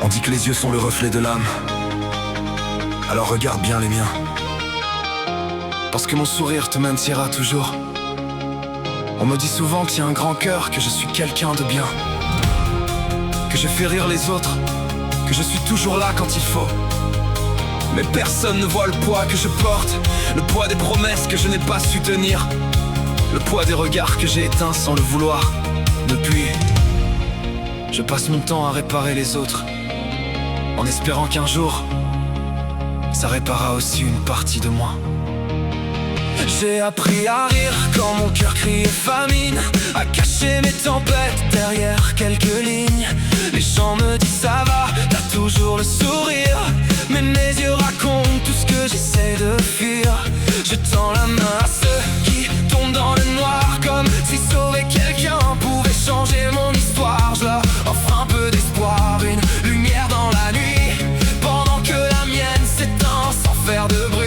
On dit que les yeux sont le reflet de l'âme. Alors regarde bien les miens, parce que mon sourire te maintiendra toujours. On me dit souvent qu'il y a un grand cœur, que je suis quelqu'un de bien, que je fais rire les autres, que je suis toujours là quand il faut. Mais personne ne voit le poids que je porte, le poids des promesses que je n'ai pas su tenir, le poids des regards que j'ai éteints sans le vouloir. Depuis, je passe mon temps à réparer les autres, en espérant qu'un jour, ça réparera aussi une partie de moi. J'ai appris à rire quand mon cœur criait famine, à cacher mes tempêtes derrière quelques lignes. Les gens me disent ça va, t'as toujours le sourire, mais mes yeux racontent tout ce que j'essaie de fuir. Je tends la main à ceux qui tombent dans le noir, comme si sauver quelqu'un pouvait changer mon histoire. Je leur offre un peu d'espoir, une lumière dans la nuit, pendant que la mienne s'éteint sans faire de bruit.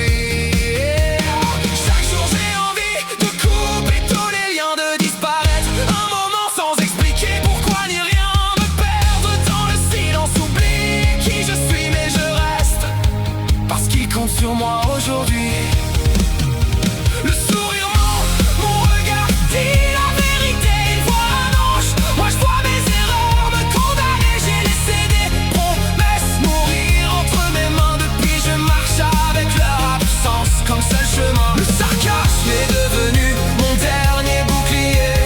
Sur moi aujourd'hui, le sourire ment, mon regard dit la vérité, il voit un ange, moi je vois mes erreurs me condamner. J'ai laissé des promesses mourir entre mes mains, depuis je marche avec leur absence comme seul chemin. Le sarcasme est devenu mon dernier bouclier,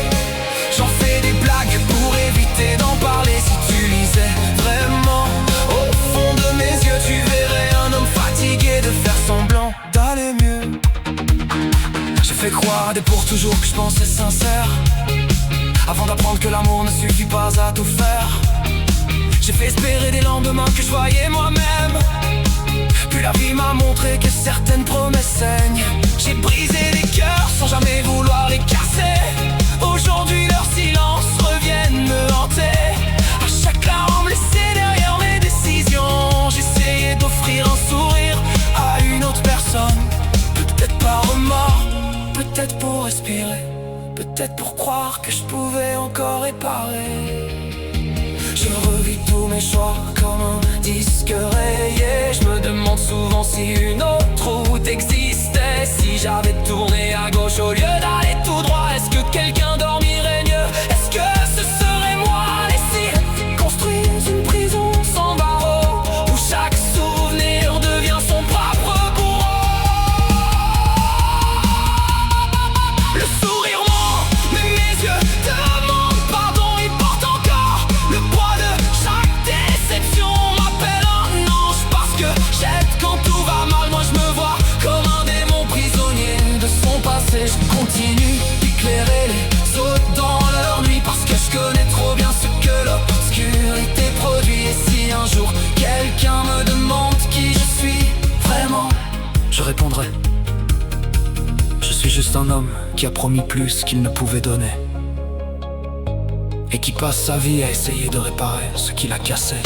j'en fais des blagues pour éviter d'en parler. Si tu lisais vraiment au fond de mes yeux, tu verrais un homme fatigué de faire semblant d'aller mieux. J'ai fait croire à des pour toujours que je pensais sincère, avant d'apprendre que l'amour ne suffit pas à tout faire. J'ai fait espérer des lendemains que je voyais moi-même, puis la vie m'a montré que certaines promesses saignent. J'ai brisé des cœurs sans jamais vouloir les casser. Aujourd'hui leurs silences reviennent me hanter. À chaque larme laissée derrière mes décisions, j'essayais d'offrir un sourire à une autre personne. Peut-être par remords, peut-être pour respirer, peut-être pour croire que je pouvais encore réparer. Je revis tous mes choix comme un disque rayé. Je me demande souvent si une autre route existait, si j'avais tourné à gauche au lieu d'aller tout droit. Est-ce que quelqu'un dormirait mieux? Est-ce que ce serait moi? Et si construise une prison sans barreaux, où chaque souvenir devient son propre bourreau? Le sourire ment, mais mes yeux demandent pardon. Ils portent encore le poids de chaque déception. M'appelle un ange parce que j'aide quand tout va mal. Moi je me vois comme un démon prisonnier de son passé. Je continue d'éclairer les autres dans leur nuit, parce que je connais trop bien ce que l'obscurité produit. Et si un jour quelqu'un me demande qui je suis vraiment, je répondrai: je suis juste un homme qui a promis plus qu'il ne pouvait donner, et qui passe sa vie à essayer de réparer ce qu'il a cassé.